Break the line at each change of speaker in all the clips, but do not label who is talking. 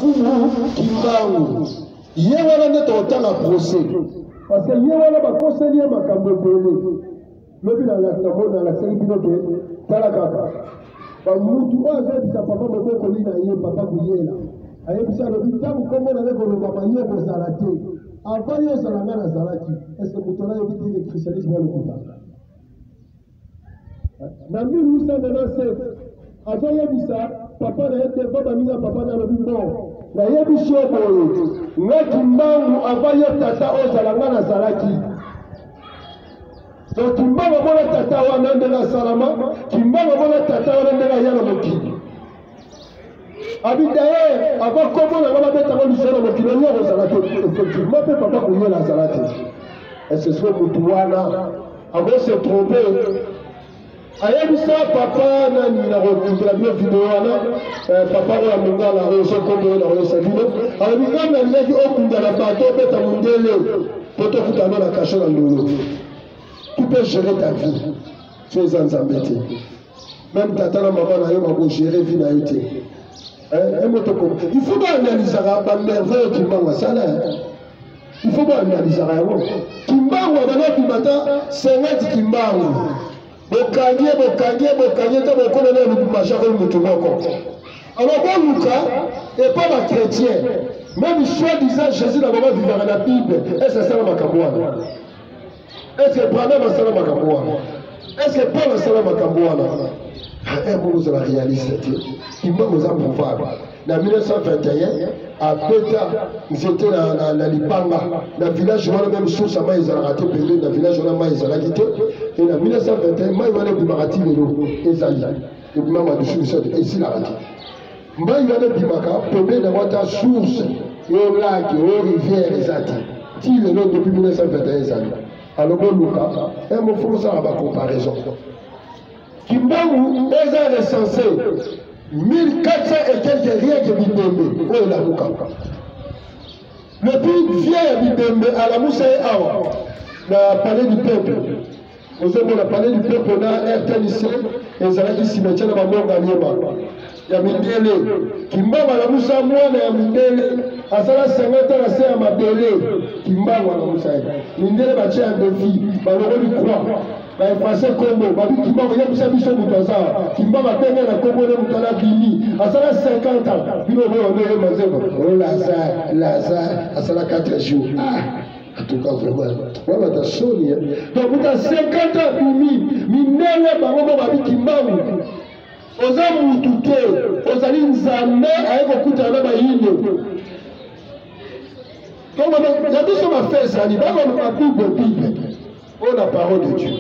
fumu kimbangu ye wana nde totanga procès parce que ye wana bakoseli ye makambo ebele lobi na lakisaki bino ke tala kaka bamutu oyo azayebisa papa mobokoli na ye papa kuyela ayebisa alobi ntango kombo na ye kolobama ye kozala te avant yo ozala nga nazalaki estce moto nayobi te ke christianisme alokutaka na 1897 azoyebisa papa na ye te mpo baninga papa na alobi bon nayebisi yo boye nga kimbangu avant yo tata ozala nga nazalaki donc kimbangu amona tata wana ndenge asalama kimbangu amona tata wana ndenge aya na mokili abi d'ailleurs avant kombo na nga babetanga lisolo na mokili oyo kozala te effectivement mpe papa koyela azala te ece so motu wana akose trompe ayebisa papa nani na kokundela bino video wana papa oyo amongala oyo sokombo oyo na oyesa bino alobi nga nalingaki okundela bato obeta mondele po tokutana na kasho na ndolo tu peux gérer ta vie so eza nzambe te même tata na mama na yo bakogere vie na yo te il faut baanalizaka bamerveille kimbangu asala il faut baanalizaka yango kimbangu abanobima ta 50 kimbangu bokangie ta bokolela elubimashaka oyo motu moko alors boluka epa bachrétien même soi-disant jésus na bango vivaka na bible ese asala makambo wana ese branham asala makambo wana ese paul asala makambo wana ozala réaliste te kimbangu eza mouvable na 1921 abeta nzete na lipanga na village wana même source ya mai ezalaka te pembeni na village wana mai ezalaki te e na 1921 mai wana ebimaka ti lelo ezali ebimaka madusu miso te esilaka te mai wana ebimaka pembeni yango ata source oyo lake oyo rivière eza te ti lelo depuis 1921 ezali alobo luka mofoko osala bacomparaison kimbangu eza recensé 1400 et quelques rien que Bibembe oyo lamuka le plus vieux ya Bibembe alamusa ye awa na palais du peuple ozomona palais du peuple na RTNC ezalaki cimetière na bamonga liema ya mindele kimbangu alamusa mwana ya mindele asala 50 na se ya mabele kimbangu alamusa ye mindele batie ya defi balongoli croix baefase kombo babi kimbangu yebisa biso moto aza kimbangu abenge na kombo ne moto ala bimi asala 50 ans bino boyoneye mazebo lazare asala 4 jours en tout cas vraiment wana tasoni donc moto 50 ans bimi mindele bango bo babi kimbangu oza mutu te ozali nzambe aye kokutana na bayinde donc ya biso bafe ezali bakoloba bible oyo la parole de Dieu.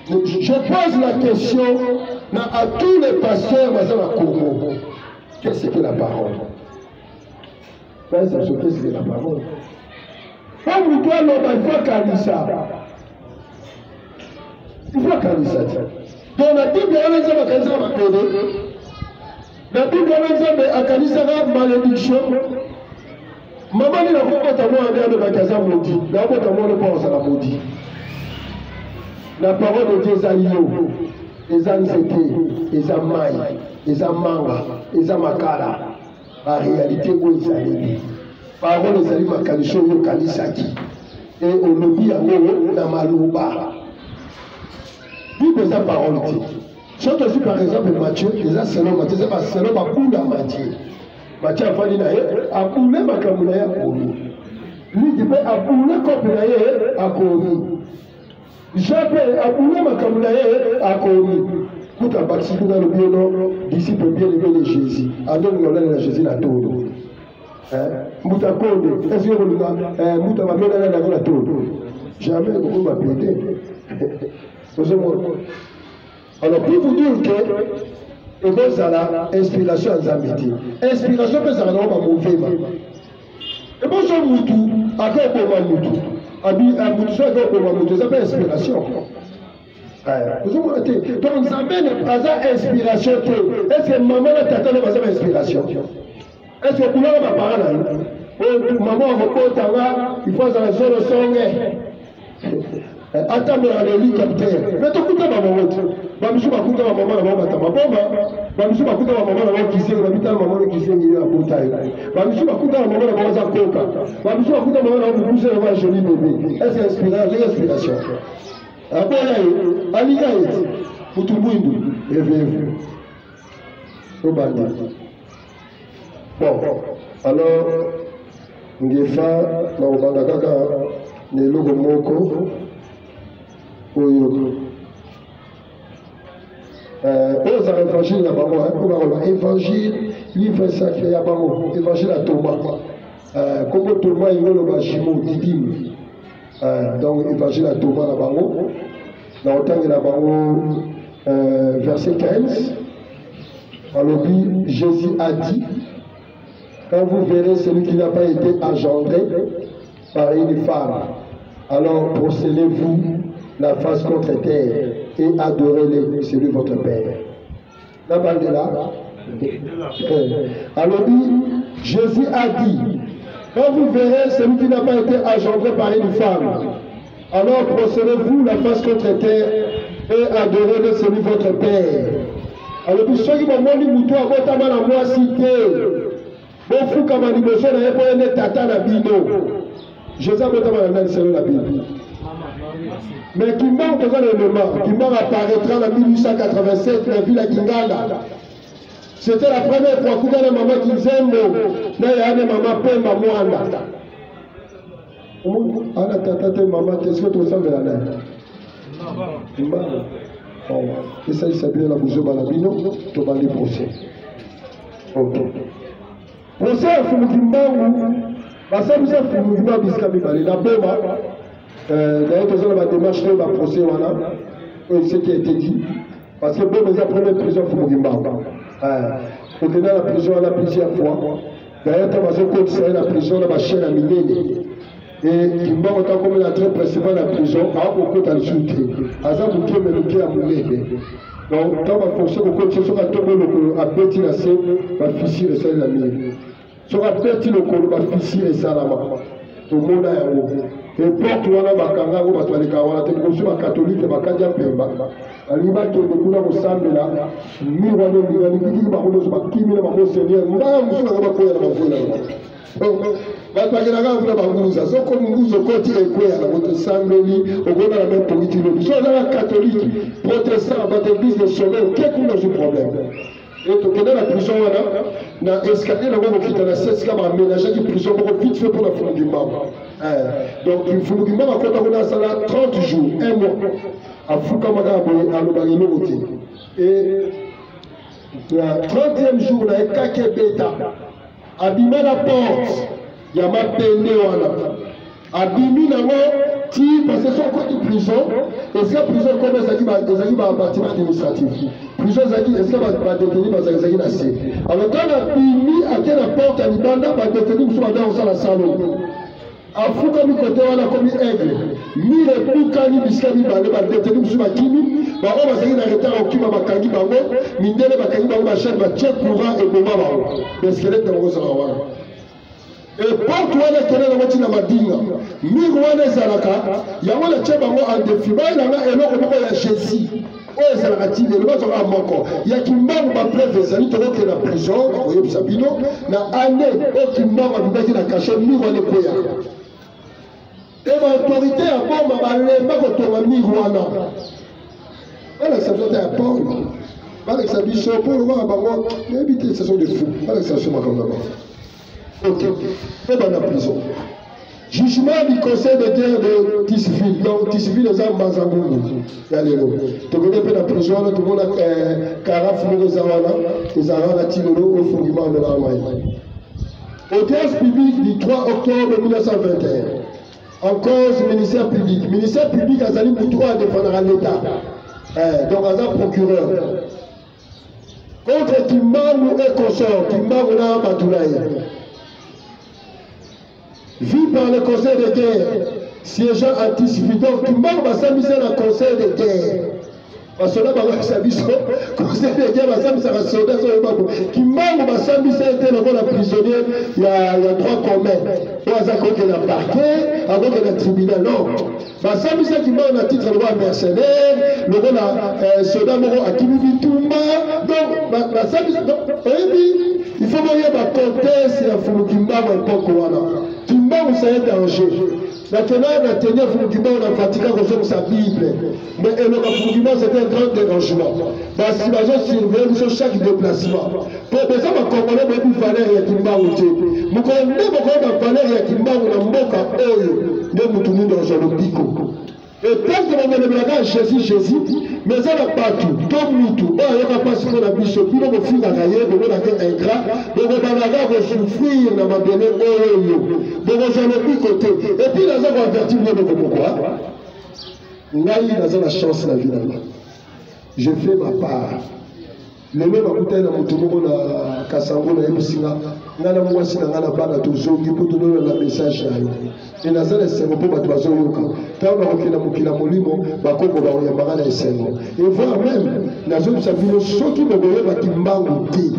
Je pose la question à tous les pasteurs dans Congo. Qu'est-ce que la parole? Qu'est-ce que la parole? Comme toi, il faut canisa. Il faut canisa. Donc la Bible, on a dit canisa va péder. La Bible, on a dit canisa va malédiction. Maman, il a fait ta moi en de canisa maudit. Il a fait ta moi de pense à la maudit. La parole de Dieu est yo, eza nzete, eza mai, eza manga, eza makala. La réalité où ezali. Parole ezali makalisho yo kalisaki. Et olobi yango na maluba. Bible eza parole te. Soki osi par exemple Matthieu, eza selon Matthieu, eza selon bakunda Matthieu. Matthieu afandi na ye, abule makambo na ye akomi. Lui mpe abule kopi na ye akomi. Jape abule makambo na ye akomi. Kuta bakisi kuna le biono disciple bien-aimé de Jésus. Andoni ngolana na Jésus na todo. Muta konde, est-ce que vous avez muta babena na na todo? Jamais vous va péter. Alors pour vous dire que et vous avez inspiration à Zambiti. Inspiration peut ça dans mauvais. Et bon son mutu, à quoi pour mutu? Abi a mutu ça quoi pour mutu, ça peut inspiration. Donc Zambé n'est pas inspiration. Est-ce que maman et tata ne pas inspiration? Est-ce que vous avez ma parole? Maman a il faut que ça soit le son. Attends, mais on est capitaine. Mais tu écoutes ma maman. Je suis pas maman, bamisu bakuta ba mama na ba kisengi babita na mama na kisengi ya portail bamisu bakuta ba mama na ba za koka bamisu bakuta mama na ba bouger na ba joli bébé est-ce inspiration aboya ye aliga ye mutumbwindu evevu obanda bon alors ngefa na obanda kaka na eloko moko oyo aux évangiles là bas évangile livre sacré ya bango évangile à Thomas comme Thomas il le bajimo didim donc évangile à Thomas là bango dans autant de la bango verset 15 alors Jésus a dit quand vous verrez celui qui n'a pas été engendré par une femme alors procédez-vous la face contre terre et adorez-les, c'est lui votre Père. La balle de là. Alors Jésus a dit, quand vous verrez celui qui n'a pas été engendré par une femme, alors procédez-vous la face contre terre et adorez-les, c'est lui votre Père. Alors ceux qui m'ont dit, moutou à votre main à moi cité, bon fou comme un immeuble, il n'y a pas de tata na bino. Jésus a votre main à la Bible. Mais Kimba, Kimba apparaîtra en 1887 dans la ville de Kingala. C'était la première fois que la maman Kizembo, na maman Pemba Mwanda. Ana tata maman, qu'est-ce que tu ressens de la mer? Kimba. Et ça, il s'appelle la bougeoba la bino, tu vas aller procès. Ok. Procès à Fumukimba, parce que vous avez Fumukimba Biskami, la Bema. D'ailleurs, nous avons la démarche de la procès, ce qui a été dit. Parce que bon, mais la première prison, il faut Mugimba. Au delà de la prison, on a plusieurs fois. D'ailleurs, tu as continué la prison, on a chaîne à Milene. Et Kimba, autant comme l'entrée principale de la prison, a beaucoup de l'ajouter. Azam Mouké, mais Mouké à Milene. Donc, quand on fonctionne, on continue sur la tombe, à Betty la scène, ma fille et celle de la mine. Sur la Betty, ma fille et ça là-bas. Tout le monde a un mot. Et porte wana bakanga ngo batwaleka wana te ko catholique bakaja pemba ali ba to ko na musambela mi wana mi ngani kiki ba ko ba kimi na ba seigneur nga musula ba ko ya ba ko na ba twagera ga kuna ba nguza so ko nguzo ko ti e ko ya na ko sambeli ogona la même politique so na catholique protestant ba église de sommet qu'est-ce que le problème et to kena la prison wana na escalier na ko kita na seska ba ménager qui prison ko vite fait pour la fin du mois. Donc il faut que nous fassions 30 jours, un mois, à Foukamagabe, à l'Obarinoti. Et le 30e jour, on a un kakebeta. Abîmer la porte, il y a ma peine. Abîmer la porte, parce que c'est un côté de prison. Et c'est la prison comme ça qui va un bâtiment administratif. Prison, est-ce qu'il va détenir dans un assez. Alors quand on a mis à la porte, à l'Ibanda, on va détenir dans la salle. Afuka mikote wana komi aigle mire bukani biskani bale ba detenu musuma kimi ba o ba na retard okima bakangi bango mindele bakangi bango ba chef ba check courant et bomba ba l'esquelette de ngoza wana et porte wana kene na moti na madinga mire wana zalaka yango la check bango en défi ba ina na eloko moko ya Jésus oyo ezalaka ti lelo bazoka moko ya kimbangu bapreve ezali tokoke na prison okoyebisa bino na ane oyo kimbangu abimaki na kashe mire wana ekoya et l'autorité à bombe va pas que tu wana. Voilà, ça doit être Paul. Voilà, ça dit sur Paul, on va éviter ce sont des fous. Voilà, ça se comme d'abord. Ok. Et dans la prison. Jugement du conseil de guerre de Tisville. Donc, Tisville, les armes Mazamboulou. Allez-le. Tu connais pas la prison, tout le monde a Karaf, les Arana, les Arana, Tilolo, au fondement de l'armée. Audience publique du 3 octobre 1921. En cause ministère public. Ministère public a Zali Moutoua à défendre l'État. Donc, Azar procureur. Contre Kimbangu et consort, Kimbangu na Matoulaye. Vu par le conseil de guerre, siégeant anticipé. Donc, Kimbangu va s'amuser dans le conseil de guerre. basoda balakisa biso kosepeke basambisaka soda oyo babo kimbangu basambisa ete lokola prisonnier ya droit commun oyo aza kokenda parquet akokenda tribunal non basambisa kimbangu na titre lokola mercenaire lokola soda moko akimi bitumba donc basambisa oyebi il faut boyeba contexte ya fulu kimbangu epoke wana kimbangu ça est danger maintenant, on a tenu à Fumukimba, on a fatigué à sa Bible. Mais Fumukimba, c'était un grand dérangement. Parce qu'il va surveiller sur chaque déplacement. Pour ça, on Congolais, on a valeur et Kimba ou Dieu. Nous connaissons la valeur et Kimba ou la Moka Oyo. Nous tournons dans le pico. Et tant que l'on a Jésus, mais ça n'a pas tout. Comme tout. Il n'y a pas si on a mis ce puis on fait la cahier, on a été ingrat, donc on a souffrir dans ma donné Oyo. Donc on s'en a plus côté. Et puis, nous avons averti pourquoi. Nous avons la chance la vie là-bas. Je fais ma part. Le même à na mutumo na kasango na emusinga ngana mwasi na ngana bana tozongi pour donner la message là et na zala sengo pour bato bazoyoka tant na kokina mukila molimo bakoko ba oyamba na esengo et voir même na zo sabino soki boboye bakimbangu ti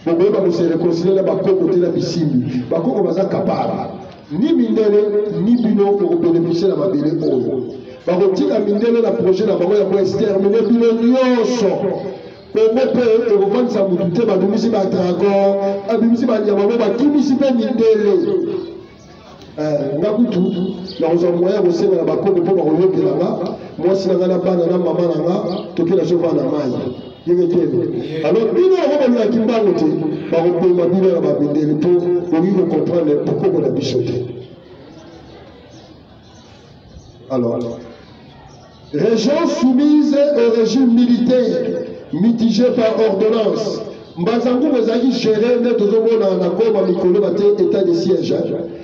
boboye ba se réconcilier na bakoko ti na bisimbi bakoko baza capable ni mindele ni bino pour bénéficier na mabele oyo bakotika mindele na projet na bango ya ko exterminer bino nyonso Congo peut revendre sa moutouté, ma domisi ma dragon, a domisi ma nyamamo, ma kimisi pe mindele. Ngakutu, na ozo moyen aussi na bakoko po ba royoke là-bas. Moi si na ngana bana na mama na nga, toki na chova na mai. Yenge tebe. Alors bino ko ba kimbango te, ba ko pe ma bino na ba mindele to, pour y comprendre pourquoi on a bichoté. Alors, région soumise au régime militaire. Mitigé par ordonnance. Mbazangu Mozaki géré net aux hommes en accord avec Mikolo Baté état de siège.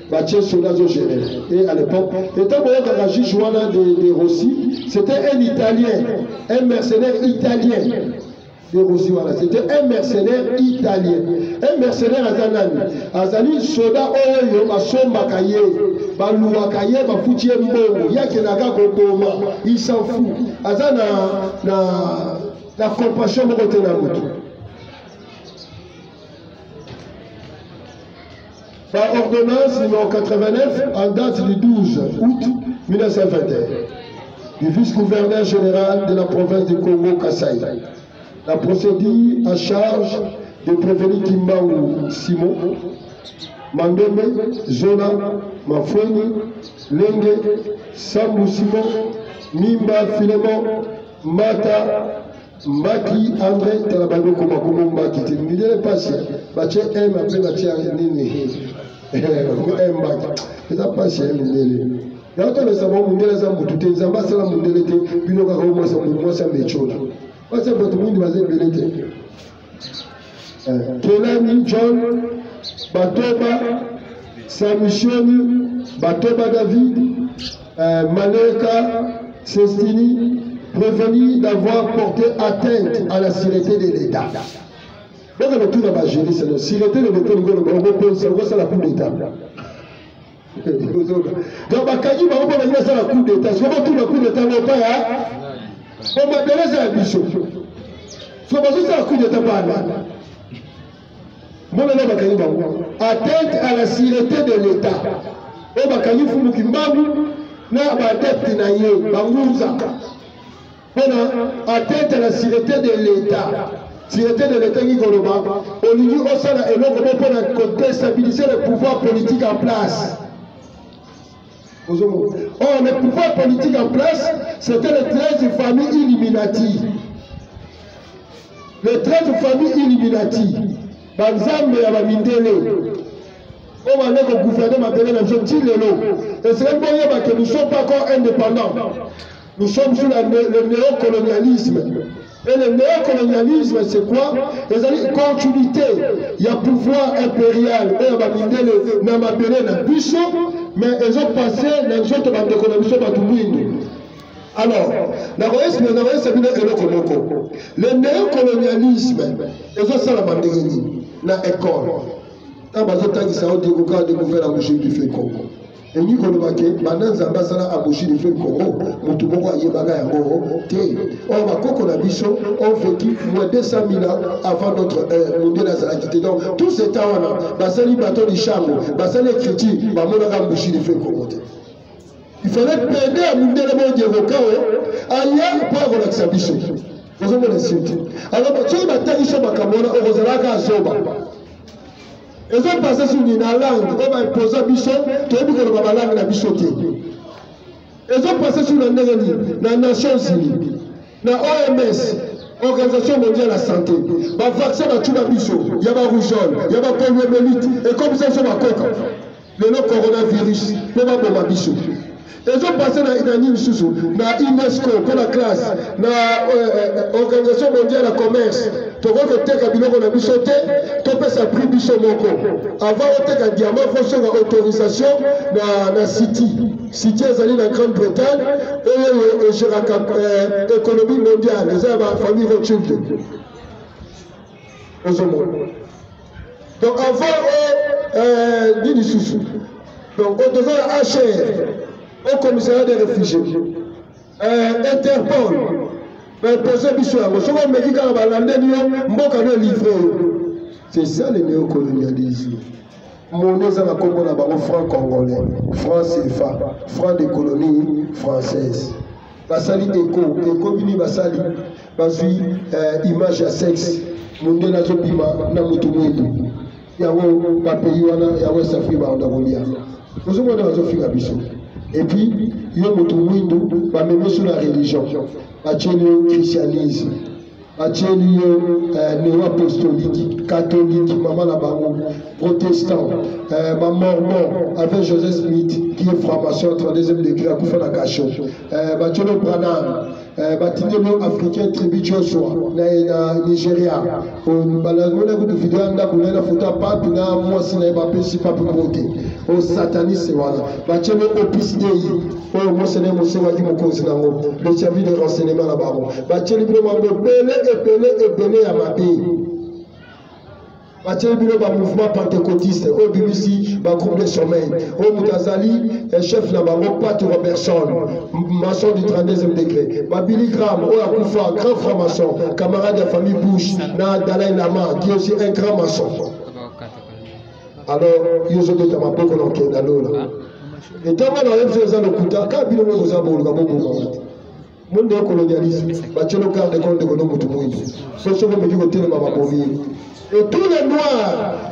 Baché Sonazo géré. Et à l'époque, étant donné que Raji Joana de Rossi, c'était un Italien, un mercenaire italien. De Rossi, voilà. C'était un mercenaire italien. Un mercenaire Azanani. Azani Soda Oyo, Basomba Kaye, Balouwa Kaye, Bafouti Mbongo, Yakenaga Koboma, il s'en fout. Azana la compassion de côté de la route. Par ordonnance numéro 89, en date du 12 août 1921, du vice-gouverneur général de la province du Congo, Kasaï, la procédure à charge de prévenir Kimbangu Simon, Mandembe, Zona, Mafweni, Lenge, Sambu Simon, Mimba Filemon, Mata, Mbaki André Talabango Komakomo Mbaki Timidele Passi Bache M après Bache Nini Mbaki ça passe Nini Yato le savon Mundele Zambuté Zamba Sala Mundele Binoka Roma Sa Mechola What's up to Mundi Mazé Belete Kelani John Batoba Samusioni Batoba David Maleka Sestini prévenu d'avoir porté atteinte à la sûreté de l'État. Donc, on a tout dans ma gérer, c'est la sûreté de l'État, c'est la coup d'État. Donc, Bakagi, on va dire ça la coup d'État. Si on va tout le coup d'État, on va pas, on va donner ça à Bichot. Si on va dire ça la coup d'État, pas là. Moi, là, Bakagi, atteinte à la sûreté de l'État. On va Bakagi, Fumukimbabu, na adepte na ye, Bangouza. Atteinte à la sûreté de l'État. Sûreté de l'État qui est au niveau où ça est pour déstabiliser le pouvoir politique en place. Or, le pouvoir politique en place, c'était les 13 familles Illuminati. Les 13 familles Illuminati. Banzambe ya Bamindele. On va aller au gouvernement de la jeune et c'est un moyen que nous ne sommes pas encore indépendants. Nous sommes sur le néocolonialisme. Et le néocolonialisme, c'est quoi? C'est une continuité. Il y a pouvoir impérial. Et on va demander le Namabélé, le Bissot, mais ils ont passé les autres bandes d'économie à tout. Alors, le néocolonialisme, ils ont ça la bande dans l'école. Quand ils ont découvert la bouche du fait Congo. Et nous connaissons maintenant ambassadeur à Bouchi de Congo, Moutoumoko Yebaga Yango, on va qu'on a bichon, on vécu moins de 200 000 ans avant notre ère, mondial à quitté. Donc tout ce temps-là, Bassali Baton de Chambre, Bassali Critique, Bamonagam Bouchi de Congo. Il fallait peiner à mondial de Roca, ailleurs pour avoir l'accès à bichon. Vous avez le site. Alors, tu as ma taille Bakamona, au Rosalaka à Zoba. Ils ont passé sur une langue, on va imposer bichon, tu as vu que la langue n'a bichoté. Ils ont passé sur la Négani, la Nations Unies, la OMS, Organisation mondiale de la santé. Le vaccin a tout la bichon, il y a la rougeole, il y a la poliomyélite, et comme ça, c'est ma coque. Le nom coronavirus, il n'y a pas de bichon. Ils ont passé dans l'UNESCO, dans l'UNESCO, pour la classe, dans l'Organisation mondiale de commerce. Tu vois que tu as dit qu'on a bichoté, tu peux s'appeler bichot moko. Avant, tu as dit diamant, il faut faire l'autorisation dans la City. City est allé dans la Grande-Bretagne, et je raconte l'économie mondiale, les hommes à la famille Rothschild. Donc avant, dit du souffle. Donc, on devait HR, au commissariat des réfugiés, Interpol, poser bichou, on me dit qu'on va l'amener, c'est ça le néocolonialisme. Monnaie à la Congo, franc congolais, franc CFA, franc des colonies françaises. Basali éco bini basali, basui image à sexe, monnaie na zopima na mutumwetu. Yawo pays wana yawo safi ba ndagolia. Nous avons des affaires. Et puis, il y a même sur la religion. Le christianisme, le néo-apostolique, catholique, maman la baron, protestant, mormon, avec Joseph Smith, qui est franc-maçon, 32e degré, à Koufana la Cachot, le Branham, le africain, tribu Joshua, le Nigeria, le vidéo, la photo, pas, puis là, moi, si je pas pour voter. Au sataniste, voilà. Le Opus Dei, moi, c'est le service de renseignement là-bas. Le à ma pays. Le mouvement pentecôtiste, au BBC, le groupe de sommeil, au Moutazali, chef là-bas, Pat Robertson, maçon du 32e degré, Billy Graham, au Akoufa, grand franc-maçon, camarade de la famille Bush, Dalai Lama, qui est aussi un grand maçon. Alors, il y a des gens qui ont été dans l'eau. Et tant que nous avons le couteau, quand nous avons le monde colonialisme, le cas de compte de l'homme, et tous les noirs.